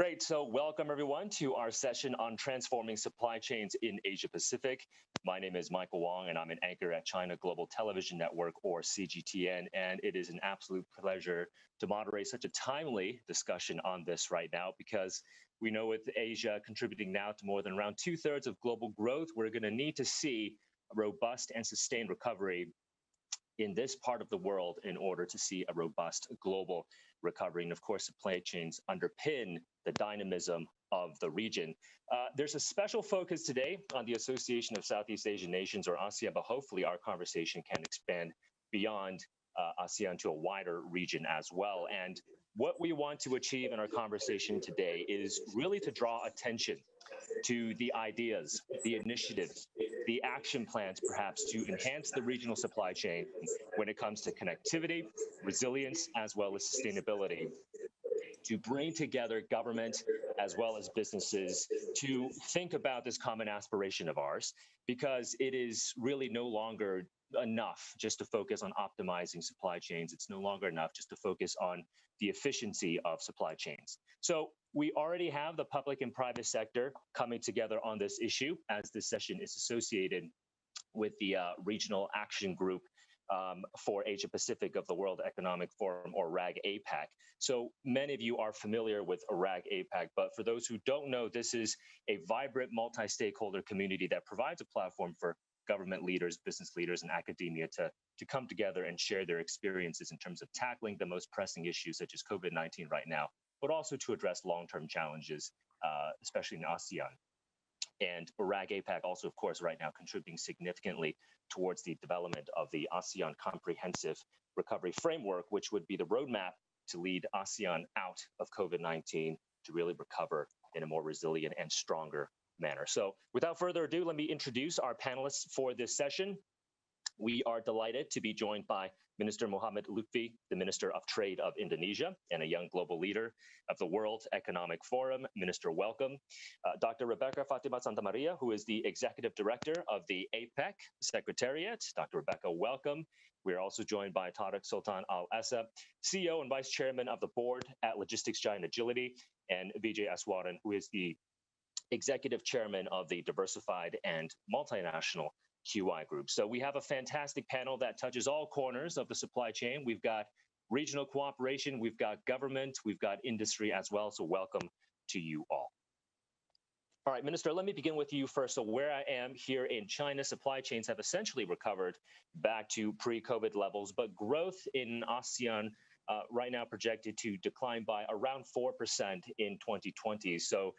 Great. So welcome everyone to our session on transforming supply chains in Asia Pacific. My name is Michael Wong and I'm an anchor at China Global Television Network, or CGTN, and it is an absolute pleasure to moderate such a timely discussion on this right now, because we know with Asia contributing now to more than around 2/3 of global growth, we're going to need to see a robust and sustained recovery in this part of the world in order to see a robust global recovery. And of course, supply chains underpin the dynamism of the region. There's a special focus today on the Association of Southeast Asian Nations, or ASEAN, but hopefully our conversation can expand beyond ASEAN to a wider region as well. And what we want to achieve in our conversation today is really to draw attention to the ideas, the initiatives, the action plans, perhaps, to enhance the regional supply chain when it comes to connectivity, resilience, as well as sustainability, to bring together government as well as businesses to think about this common aspiration of ours, because it is really no longer enough just to focus on optimizing supply chains. It's no longer enough just to focus on the efficiency of supply chains. So we already have the public and private sector coming together on this issue, as this session is associated with the Regional Action Group for Asia Pacific of the World Economic Forum, or RAG APAC. So many of you are familiar with RAG APAC, but for those who don't know, this is a vibrant multi-stakeholder community that provides a platform for government leaders, business leaders, and academia to come together and share their experiences in terms of tackling the most pressing issues such as COVID-19 right now, but also to address long-term challenges, especially in ASEAN. And RAG APAC also, of course, right now contributing significantly towards the development of the ASEAN Comprehensive Recovery Framework, which would be the roadmap to lead ASEAN out of COVID-19 to really recover in a more resilient and stronger manner. So without further ado, let me introduce our panelists for this session. We are delighted to be joined by Minister Muhammad Lutfi, the Minister of Trade of Indonesia and a young global leader of the World Economic Forum. Minister, welcome. Dr. Rebecca Fatima Santamaria, who is the Executive Director of the APEC Secretariat. Dr. Rebecca, welcome. We are also joined by Tariq Sultan Al-Essa, CEO and Vice Chairman of the Board at Logistics Giant Agility, and Vijay Aswaran, who is the Executive Chairman of the Diversified and Multinational QI Group. So we have a fantastic panel that touches all corners of the supply chain. We've got regional cooperation, we've got government, we've got industry as well. So welcome to you all. All right, Minister, let me begin with you first. So where I am here in China, supply chains have essentially recovered back to pre-COVID levels, but growth in ASEAN right now projected to decline by around 4% in 2020. So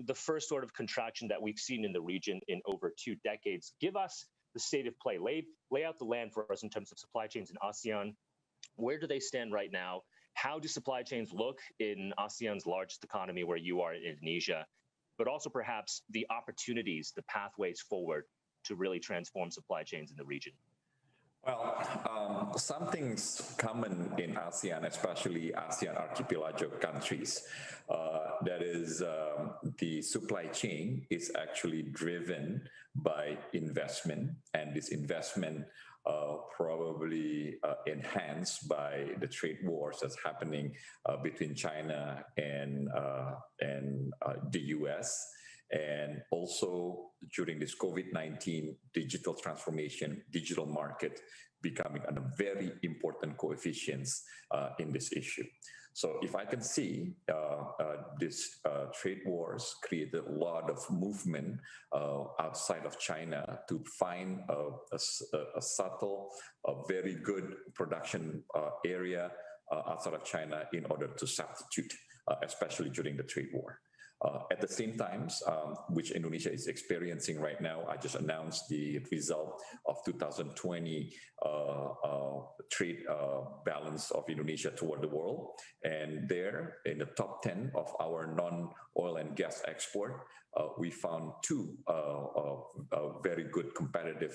the first sort of contraction that we've seen in the region in over 2 decades. Give us the state of play. Lay out the land for us in terms of supply chains in ASEAN. Where do they stand right now? How do supply chains look in ASEAN's largest economy, where you are in Indonesia? But also perhaps the opportunities, the pathways forward to really transform supply chains in the region. Well, something's common in ASEAN, especially ASEAN archipelago countries. That is, the supply chain is actually driven by investment, and this investment probably enhanced by the trade wars that's happening between China and the US. And also during this COVID-19 digital transformation, digital market becoming a very important coefficient in this issue. So if I can see, this trade wars created a lot of movement outside of China to find a subtle, a very good production area outside of China in order to substitute, especially during the trade war. At the same time, which Indonesia is experiencing right now, I just announced the result of 2020 trade balance of Indonesia toward the world. And there, in the top 10 of our non-oil and gas export, we found 2 very good competitive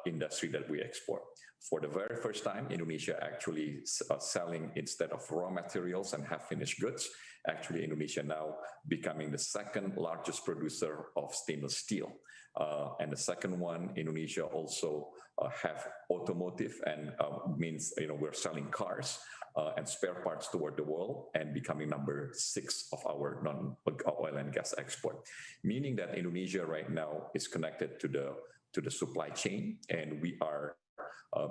industry that we export. For the very first time, Indonesia actually selling, instead of raw materials and half-finished goods, actually Indonesia now becoming the 2nd largest producer of stainless steel. And the second one, Indonesia also have automotive and means, we're selling cars and spare parts toward the world and becoming number 6 of our non-oil and gas export. Meaning that Indonesia right now is connected to the supply chain, and we are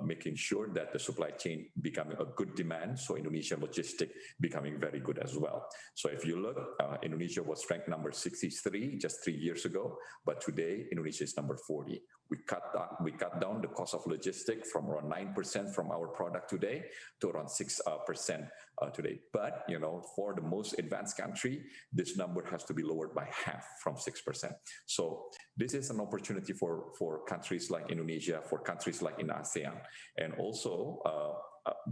making sure that the supply chain becoming a good demand, so Indonesian logistics becoming very good as well. So if you look, Indonesia was ranked number 63 just 3 years ago, but today Indonesia is number 40. We cut down the cost of logistics from around 9% from our product today to around 6% today. But for the most advanced country, this number has to be lowered by half, from 6%. So this is an opportunity for countries like Indonesia, for countries like in ASEAN, and also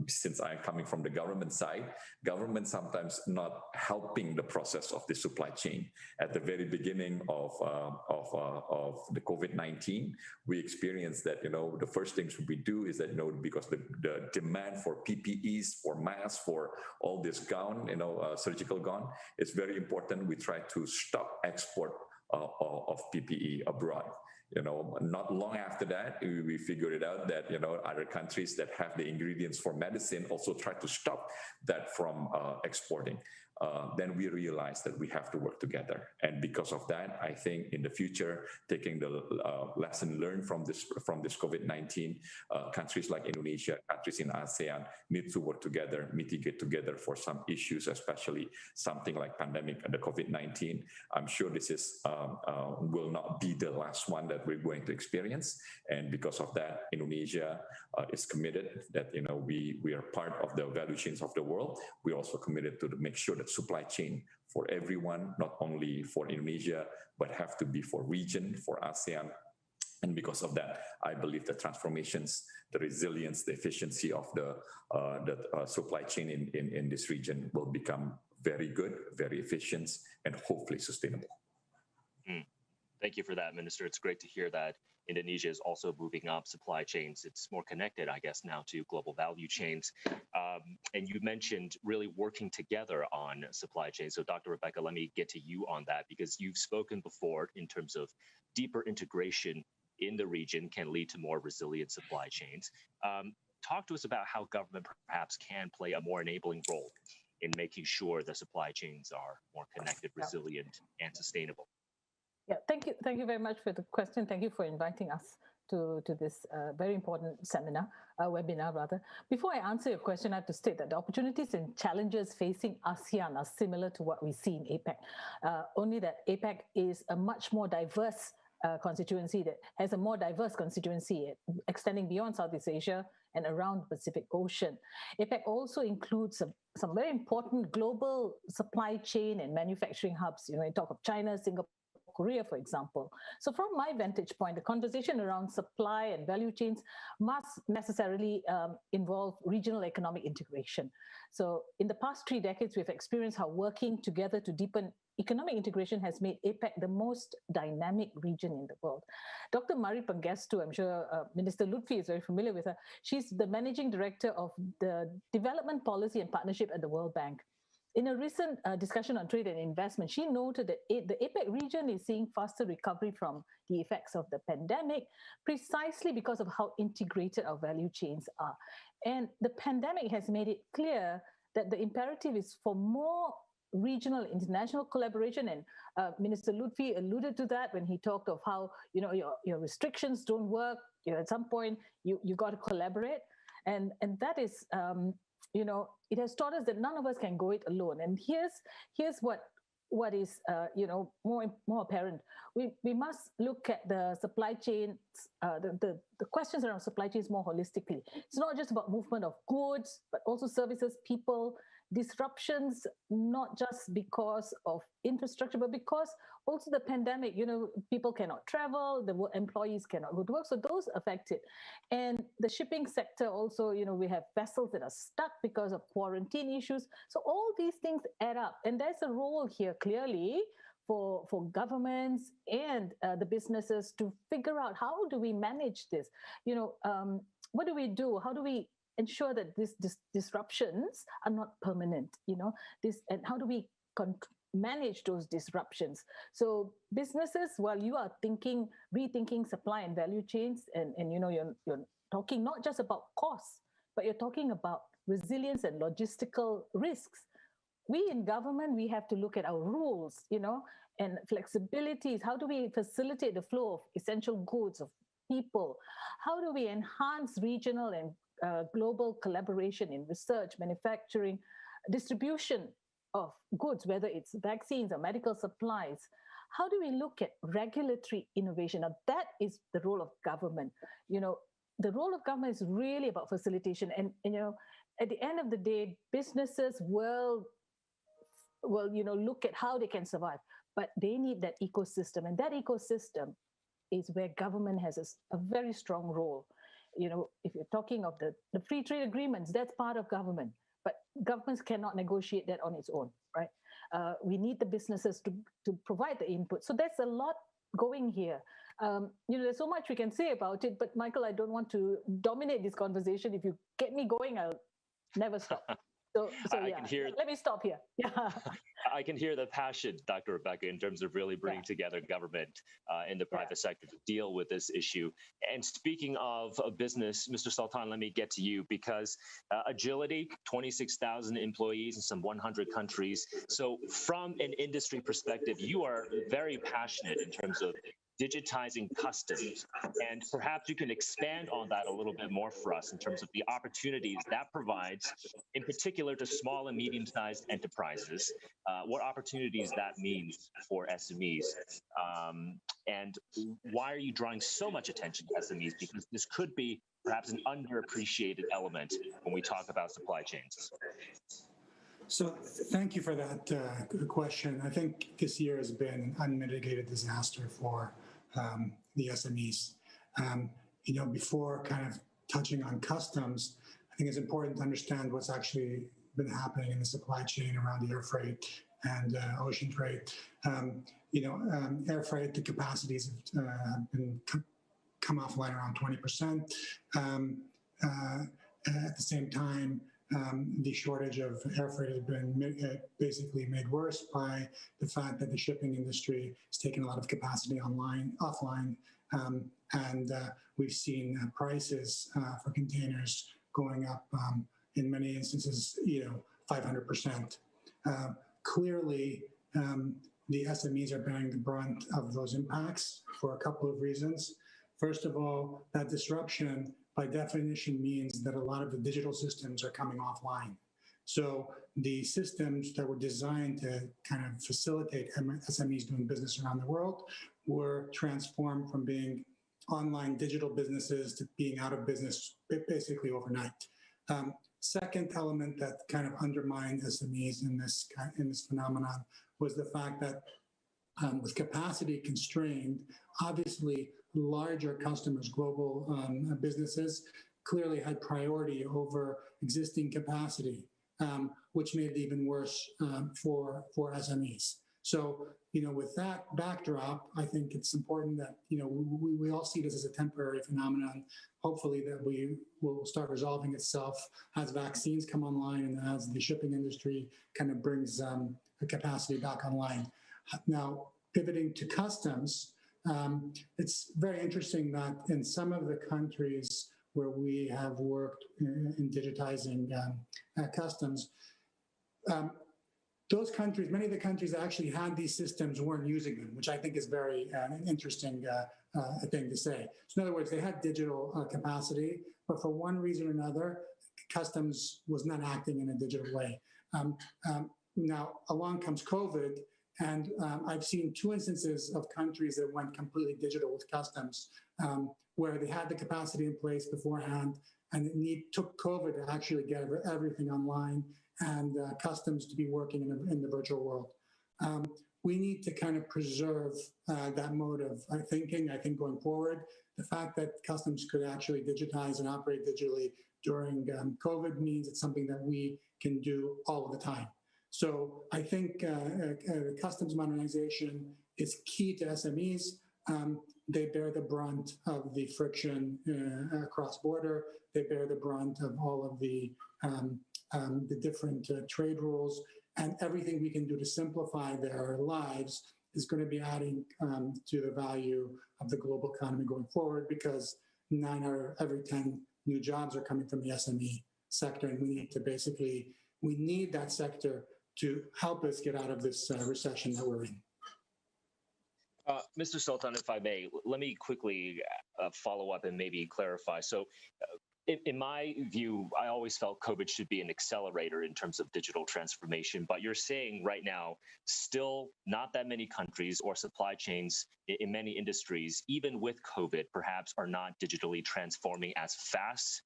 since I'm coming from the government side, government sometimes not helping the process of the supply chain. At the very beginning of the COVID-19, we experienced that the first things we do is that because the demand for PPEs, for masks, for all this gown, surgical gown, it's very important. We try to stop export of PPE abroad. Not long after that, we figured it out that, other countries that have the ingredients for medicine also try to stop that from exporting. Then we realized that we have to work together. And because of that, I think in the future, taking the lesson learned from this COVID-19, countries like Indonesia, countries in ASEAN need to work together, mitigate together for some issues, especially something like pandemic and the COVID-19. I'm sure this is will not be the last one that we're going to experience. And because of that, Indonesia is committed that we are part of the value chains of the world. We're also committed to make sure that supply chain for everyone, not only for Indonesia, but have to be for region, for ASEAN. And because of that, I believe the transformations, the resilience, the efficiency of the supply chain in this region will become very good, very efficient, and hopefully sustainable. Thank you for that, Minister. It's great to hear that Indonesia is also moving up supply chains. It's more connected, I guess, now to global value chains. And you mentioned really working together on supply chains. So Dr. Rebecca, let me get to you on that, because you've spoken before in terms of deeper integration in the region can lead to more resilient supply chains. Talk to us about how government perhaps can play a more enabling role in making sure the supply chains are more connected, resilient, and sustainable. Yeah, thank you very much for the question. Thank you for inviting us to this very important webinar rather. Before I answer your question, I have to state that the opportunities and challenges facing ASEAN are similar to what we see in APEC, only that APEC is a much more diverse constituency that has a more diverse constituency extending beyond Southeast Asia and around the Pacific Ocean. APEC also includes some very important global supply chain and manufacturing hubs. You talk of China, Singapore, Korea, for example. So from my vantage point, the conversation around supply and value chains must necessarily involve regional economic integration. So in the past 3 decades, we've experienced how working together to deepen economic integration has made APEC the most dynamic region in the world. Dr. Mari Pangestu, I'm sure Minister Lutfi is very familiar with her. She's the managing director of the Development Policy and Partnership at the World Bank. In a recent discussion on trade and investment, she noted that the APEC region is seeing faster recovery from the effects of the pandemic, precisely because of how integrated our value chains are. And the pandemic has made it clear that the imperative is for more regional international collaboration, and Minister Lutfi alluded to that when he talked of how your restrictions don't work. At some point you got to collaborate, and that is it has taught us that none of us can go it alone. And here's what is more apparent. We must look at the supply chains, the questions around supply chains more holistically. It's not just about movement of goods, but also services, people, disruptions, not just because of infrastructure, but because also the pandemic, people cannot travel, the employees cannot go to work, so those affected. And the shipping sector also, we have vessels that are stuck because of quarantine issues. So all these things add up, and there's a role here clearly for governments and the businesses to figure out, how do we manage this? What do we do? How do we ensure that these disruptions are not permanent, and how do we manage those disruptions. So businesses, while you are rethinking supply and value chains, and you're talking not just about costs, but you're talking about resilience and logistical risks. We in government, we have to look at our rules, and flexibilities. How do we facilitate the flow of essential goods, of people? How do we enhance regional and global collaboration in research, manufacturing, distribution of goods, whether it's vaccines or medical supplies? How do we look at regulatory innovation? Now, that is the role of government. The role of government is really about facilitation. And at the end of the day, businesses will look at how they can survive, but they need that ecosystem. And that ecosystem is where government has a very strong role. If you're talking of the free trade agreements, that's part of government. But governments cannot negotiate that on its own, right? We need the businesses to provide the input. So there's a lot going here. There's so much we can say about it, but Michael, I don't want to dominate this conversation. If you get me going, I'll never stop. So yeah, let me stop here. Yeah. I can hear the passion, Dr. Rebecca, in terms of really bringing together government and the private sector to deal with this issue. And speaking of business, Mr. Sultan, let me get to you, because agility, 26,000 employees in some 100 countries. So from an industry perspective, you are very passionate in terms of digitizing customs. And perhaps you can expand on that a little bit more for us in terms of the opportunities that provides, in particular to small and medium-sized enterprises, what opportunities that means for SMEs. And why are you drawing so much attention to SMEs? Because this could be perhaps an underappreciated element when we talk about supply chains. So thank you for that question. I think this year has been unmitigated disaster for the SMEs. Before kind of touching on customs, I think it's important to understand what's actually been happening in the supply chain around the air freight and ocean freight. Air freight, the capacities have been come offline around 20%. At the same time, the shortage of air freight has been basically made worse by the fact that the shipping industry has taken a lot of capacity offline, and we've seen prices for containers going up in many instances, 500%. Clearly, the SMEs are bearing the brunt of those impacts for a couple of reasons. First of all, that disruption by definition means that a lot of the digital systems are coming offline. So the systems that were designed to kind of facilitate SMEs doing business around the world were transformed from being online digital businesses to being out of business basically overnight. Second element that kind of undermined SMEs in this phenomenon was the fact that with capacity constrained, obviously larger customers, global businesses, clearly had priority over existing capacity, which made it even worse for SMEs. So, with that backdrop, I think it's important that, we all see this as a temporary phenomenon. Hopefully that we will start resolving itself as vaccines come online and as the shipping industry kind of brings the capacity back online. Now, pivoting to customs, it's very interesting that in some of the countries where we have worked in digitizing customs, those countries, many of the countries that actually had these systems weren't using them, which I think is very interesting thing to say. So in other words, they had digital capacity, but for one reason or another, customs was not acting in a digital way. Now, along comes COVID, and I've seen two instances of countries that went completely digital with customs, where they had the capacity in place beforehand, and it took COVID to actually get everything online and customs to be working in the virtual world. We need to kind of preserve that mode of thinking, I think, going forward. The fact that customs could actually digitize and operate digitally during COVID means it's something that we can do all of the time. So I think customs modernization is key to SMEs. They bear the brunt of the friction cross-border. They bear the brunt of all of the different trade rules. And everything we can do to simplify their lives is going to be adding to the value of the global economy going forward, because 9 out of every 10 new jobs are coming from the SME sector. And we need that sector to help us get out of this recession that we're in. Mr. Sultan, if I may, let me quickly follow up and maybe clarify. So in my view, I always felt COVID should be an accelerator in terms of digital transformation, but you're saying right now, still not that many countries or supply chains in many industries, even with COVID, perhaps are not digitally transforming as fast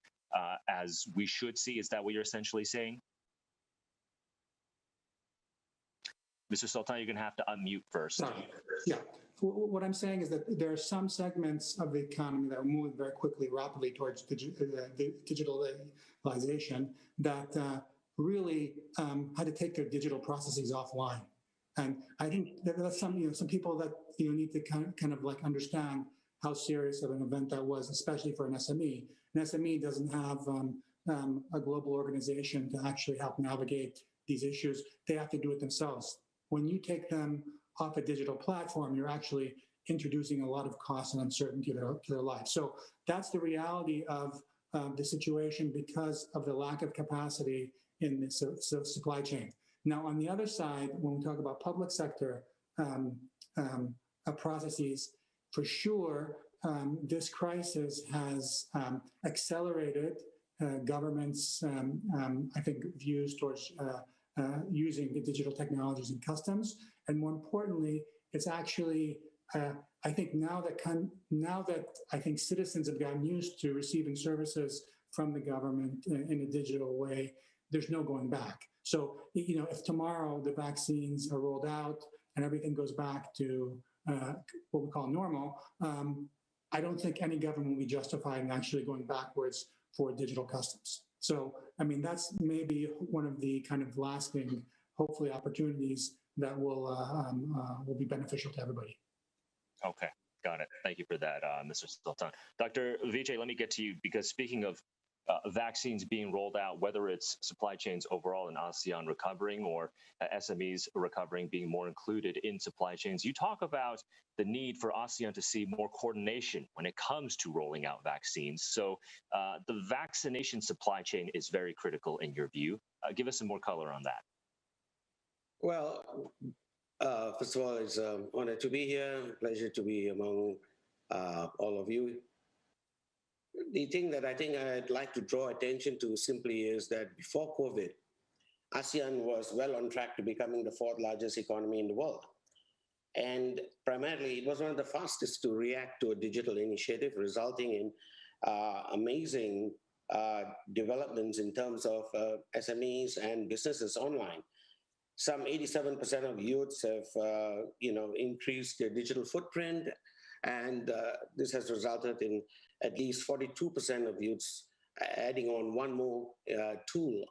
as we should see. Is that what you're essentially saying? Mr. Sultan, you're going to have to unmute first. Yeah. What I'm saying is that there are some segments of the economy that are moving very quickly, rapidly towards digitalization that really had to take their digital processes offline. And I think that that's some people that need to kind of like understand how serious of an event that was, especially for an SME. An SME doesn't have a global organization to actually help navigate these issues. They have to do it themselves. When you take them off a digital platform, you're actually introducing a lot of cost and uncertainty to their life. So that's the reality of the situation because of the lack of capacity in the supply chain. Now, on the other side, when we talk about public sector processes, for sure, this crisis has accelerated governments, I think, views towards using the digital technologies in customs. And more importantly, it's actually, I think now that I think citizens have gotten used to receiving services from the government in a digital way, there's no going back. So, if tomorrow the vaccines are rolled out and everything goes back to what we call normal, I don't think any government will be justified in actually going backwards for digital customs. So, I mean, that's maybe one of the kind of lasting, hopefully, opportunities that will be beneficial to everybody. Okay, got it. Thank you for that, Mr. Sultan. Dr. Vijay, let me get to you, because speaking of vaccines being rolled out, whether it's supply chains overall in ASEAN recovering or SMEs recovering, being more included in supply chains, you talk about the need for ASEAN to see more coordination when it comes to rolling out vaccines. So the vaccination supply chain is very critical in your view. Give us some more color on that. Well, first of all, it's an honor to be here, pleasure to be among all of you. The thing that I think I'd like to draw attention to simply is that before COVID, ASEAN was well on track to becoming the 4th largest economy in the world. And primarily, it was one of the fastest to react to a digital initiative, resulting in amazing developments in terms of SMEs and businesses online. Some 87% of youths have, increased their digital footprint, and this has resulted in at least 42% of youths adding on one more tool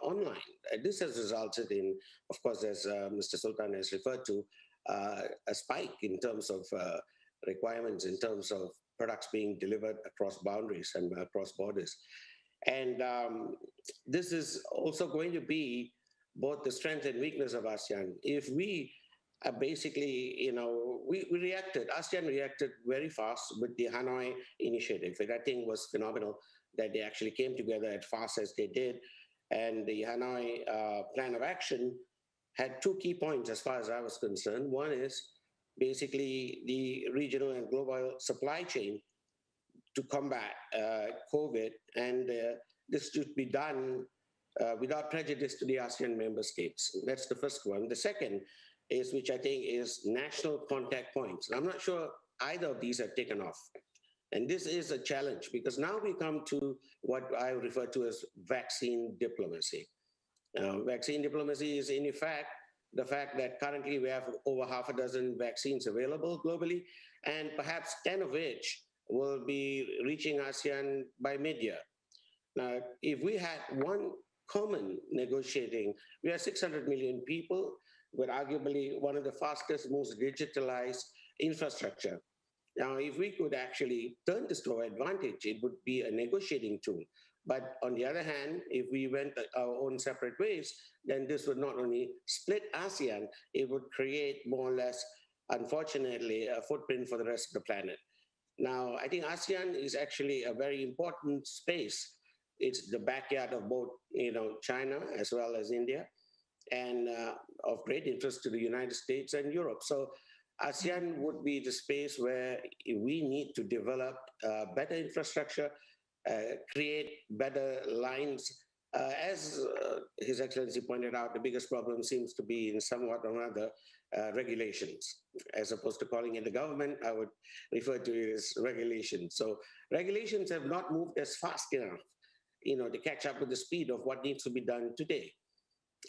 online. This has resulted in, of course, as Mr. Sultan has referred to, a spike in terms of requirements, in terms of products being delivered across boundaries and across borders. And this is also going to be both the strength and weakness of ASEAN. If we basically, we reacted, ASEAN reacted very fast with the Hanoi initiative. And I think was phenomenal that they actually came together as fast as they did. And the Hanoi plan of action had 2 key points as far as I was concerned. One is basically the regional and global supply chain to combat COVID. And this should be done without prejudice to the ASEAN member states. That's the first one. The second is, which I think is national contact points. And I'm not sure either of these have taken off. And this is a challenge because now we come to what I refer to as vaccine diplomacy. Vaccine diplomacy is in effect the fact that currently we have over 6 vaccines available globally, and perhaps 10 of which will be reaching ASEAN by mid-year. Now, if we had one common negotiating, we are 600 million people with arguably one of the fastest, most digitalized infrastructure. Now, if we could actually turn this to our advantage, it would be a negotiating tool. But on the other hand, if we went our own separate ways, then this would not only split ASEAN, it would create more or less, unfortunately, a footprint for the rest of the planet. Now, I think ASEAN is actually a very important space. It's the backyard of both, China as well as India, and of great interest to the United States and Europe. So ASEAN would be the space where we need to develop better infrastructure, create better lines. As His Excellency pointed out, the biggest problem seems to be in somewhat or another regulations. As opposed to calling it the government, I would refer to it as regulations. So regulations have not moved as fast enough, to catch up with the speed of what needs to be done today.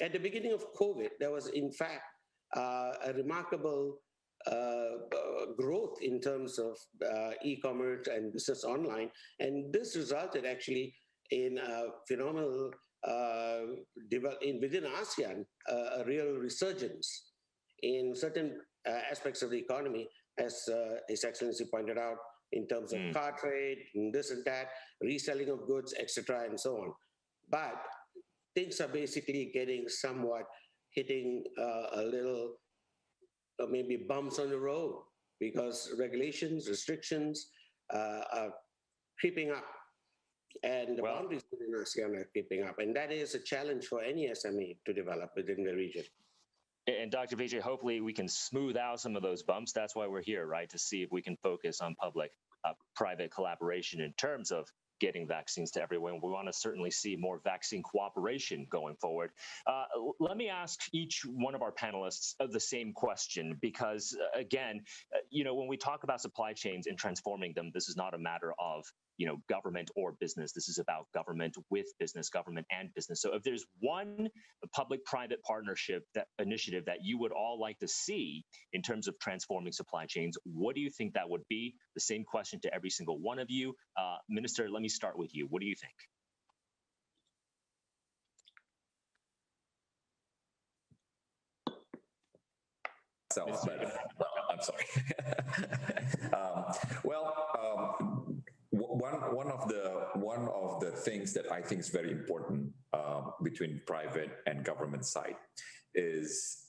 At the beginning of COVID, there was in fact a remarkable growth in terms of e-commerce and business online. And this resulted actually in a phenomenal, within ASEAN, a real resurgence in certain aspects of the economy, as His Excellency pointed out, in terms of car trade, and this and that, reselling of goods, etc., and so on. But things are basically getting somewhat hitting a little maybe bumps on the road because regulations, restrictions are creeping up, and the boundaries within ASEAN are creeping up. And that is a challenge for any SME to develop within the region. And Dr. Vijay, hopefully we can smooth out some of those bumps. That's why we're here, right? To see if we can focus on public-private collaboration in terms of getting vaccines to everyone. We want to certainly see more vaccine cooperation going forward. Let me ask each one of our panelists the same question, because again, when we talk about supply chains and transforming them, this is not a matter of government or business. This is about government with business, government and business. So if there's one public-private partnership initiative that you would all like to see in terms of transforming supply chains, what do you think that would be? The same question to every single one of you. Minister, let me start with you. What do you think? I'm sorry. One of the things that I think is very important between private and government side is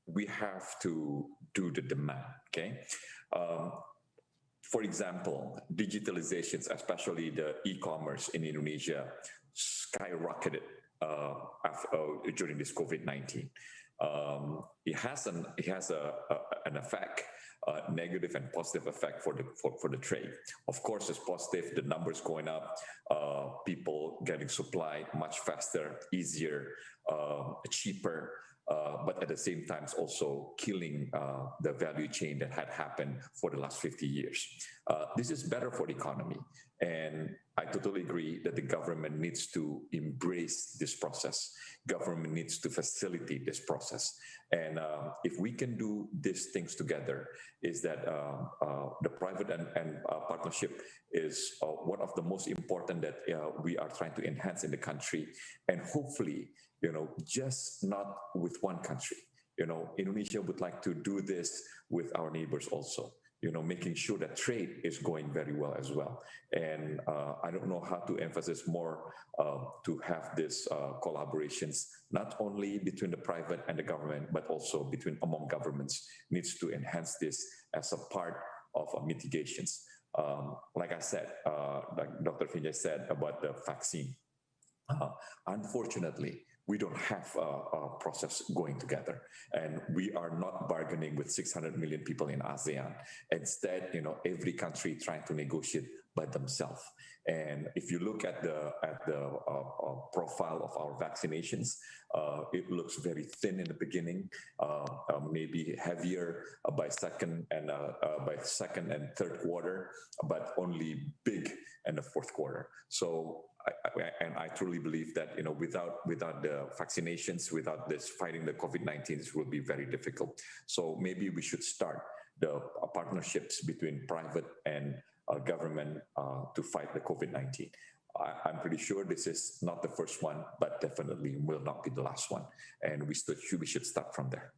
we have to do the demand. Okay. For example, digitalizations, especially the e-commerce in Indonesia, skyrocketed during this COVID-19. It has an effect, negative and positive effect for the trade. Of course, it's positive. The numbers going up, people getting supplied much faster, easier, cheaper. But at the same time, it's also killing the value chain that had happened for the last 50 years. This is better for the economy. And I totally agree that the government needs to embrace this process. Government needs to facilitate this process. And if we can do these things together, is that the private and partnership is one of the most important that we are trying to enhance in the country. And hopefully, just not with one country. Indonesia would like to do this with our neighbors also. Making sure that trade is going very well as well. And I don't know how to emphasize more to have this collaborations, not only between the private and the government, but also among governments, needs to enhance this as a part of mitigations. Like I said, like Dr. Vijay said about the vaccine, unfortunately, we don't have a process going together, and we are not bargaining with 600 million people in ASEAN. Instead, every country trying to negotiate by themselves. And if you look at the profile of our vaccinations, it looks very thin in the beginning, maybe heavier by second and third quarter, but only big in the fourth quarter. So. I truly believe that without the vaccinations, without this fighting the COVID-19, this will be very difficult. So maybe we should start the partnerships between private and government to fight the COVID-19. I'm pretty sure this is not the first one, but definitely will not be the last one. And we should start from there.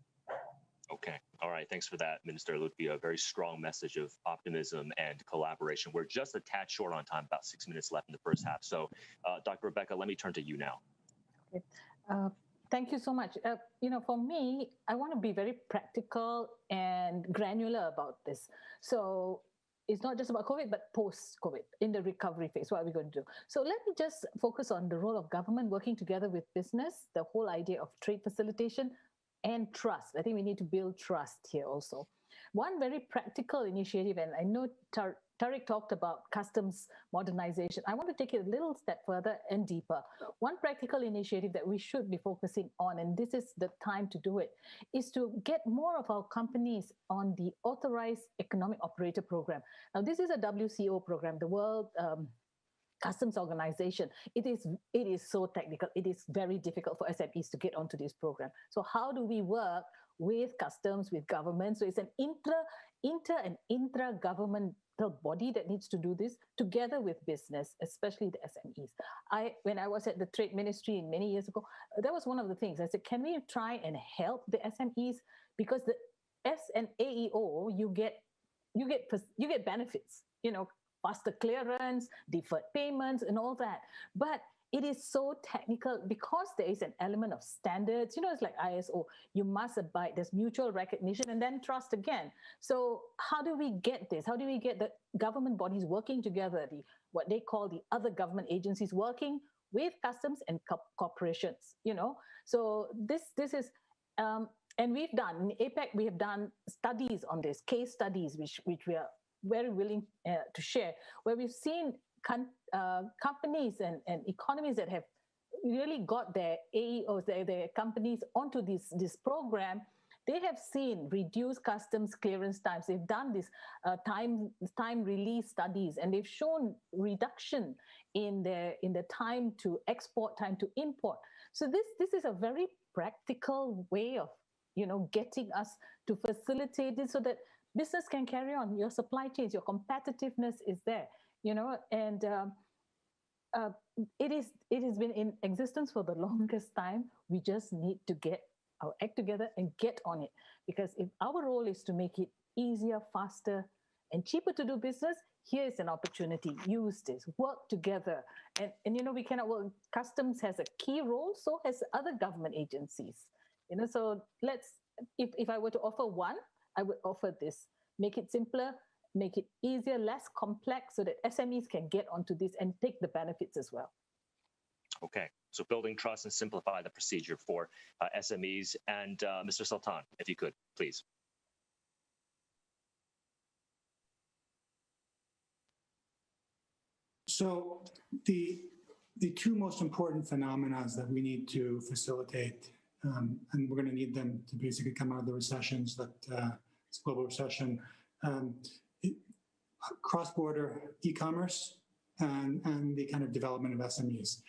Okay. All right. Thanks for that, Minister Lutfi. A very strong message of optimism and collaboration. We're just a tad short on time, about 6 minutes left in the first half. So, Dr. Rebecca, let me turn to you now. Okay. Thank you so much. For me, I want to be very practical and granular about this. So it's not just about COVID, but post-COVID, in the recovery phase, what are we going to do? So let me just focus on the role of government working together with business, the whole idea of trade facilitation, and trust. I think we need to build trust here also. One very practical initiative, and I know Tariq talked about customs modernization. I want to take it a little step further and deeper. One practical initiative that we should be focusing on, and this is the time to do it, is to get more of our companies on the Authorized Economic Operator Program. Now, this is a WCO program, the World Customs Organization. It is so technical. It is very difficult for SMEs to get onto this program. So how do we work with customs, with government? So it's an inter and intra-governmental body that needs to do this together with business, especially the SMEs. When I was at the Trade Ministry many years ago, that was one of the things. I said, can we try and help the SMEs? Because the AEO, you get benefits, faster clearance, deferred payments, and all that. But it is so technical because there is an element of standards. It's like ISO. You must abide. There's mutual recognition and then trust again. So how do we get this? How do we get the government bodies working together, what they call the other government agencies working with customs and corporations? So this is, and we've done, in APEC, we have done studies on this, case studies, which we are very willing to share, where we've seen companies and economies that have really got their AEOs, their companies onto this program. They have seen reduced customs clearance times. They've done this time release studies, and they've shown reduction in the time to export, time to import. So this is a very practical way of getting us to facilitate this so that business can carry on. Your supply chains, your competitiveness is there, and it has been in existence for the longest time. We just need to get our act together and get on it, because if our role is to make it easier, faster, and cheaper to do business, here is an opportunity. Use this, work together, and we cannot work. Customs has a key role, so has other government agencies. So if I were to offer one, I would offer this. Make it simpler, make it easier, less complex, so that SMEs can get onto this and take the benefits as well. Okay, so building trust and simplify the procedure for SMEs. And Mr. Sultan, if you could, please. So the two most important phenomena that we need to facilitate, and we're going to need them to basically come out of the recessions, this global recession, cross-border e-commerce and the kind of development of SMEs.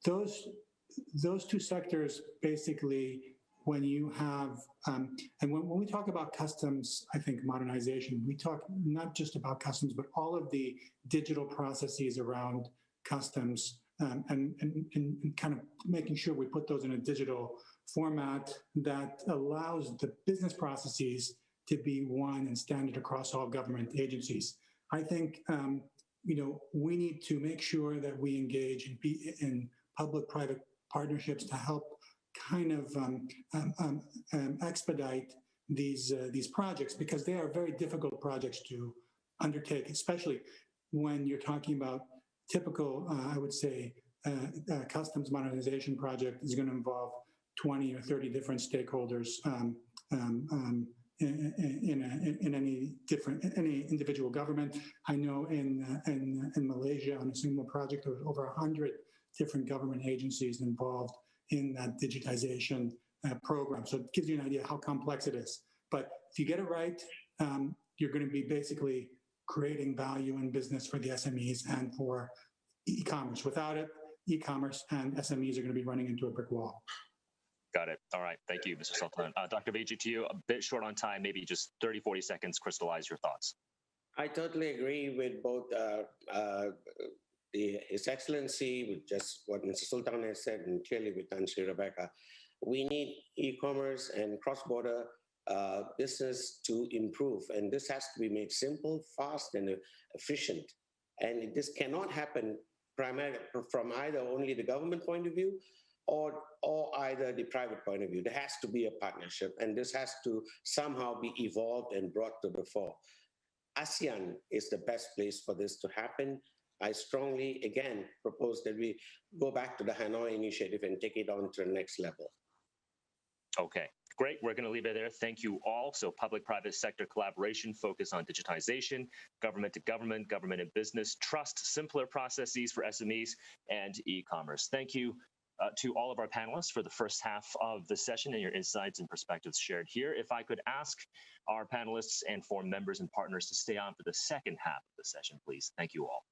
Those two sectors, basically, when you have, and when we talk about customs, I think modernization, we talk not just about customs, but all of the digital processes around customs, and kind of making sure we put those in a digital format that allows the business processes to be one and standard across all government agencies. I think we need to make sure that we engage in public-private partnerships to help kind of expedite these projects, because they are very difficult projects to undertake, especially when you're talking about typical, I would say, customs modernization project is going to involve 20 or 30 different stakeholders in any individual government. I know in Malaysia on a single project there was over 100 different government agencies involved in that digitization program. So it gives you an idea how complex it is. But if you get it right, you're going to be basically creating value in business for the SMEs and for e-commerce. Without it, e-commerce and SMEs are going to be running into a brick wall. Got it. All right. Thank you, Mr. Sultan. Dr. Beji, to you, a bit short on time, maybe just 30, 40 seconds, crystallize your thoughts. I totally agree with both His Excellency, with just what Mr. Sultan has said, and clearly with Tan Sri Rebecca. we need e-commerce and cross-border business to improve. And this has to be made simple, fast, and efficient. And this cannot happen primarily from either only the government point of view or either the private point of view. There has to be a partnership, and this has to somehow be evolved and brought to the fore. ASEAN is the best place for this to happen. I strongly, again, propose that we go back to the Hanoi Initiative and take it on to the next level. Okay, great. We're going to leave it there. Thank you all. So public-private sector collaboration, focus on digitization, government to government, government and business, trust, simpler processes for SMEs, and e-commerce. Thank you to all of our panelists for the first half of the session and your insights and perspectives shared here. If I could ask our panelists and forum members and partners to stay on for the second half of the session, please. Thank you all.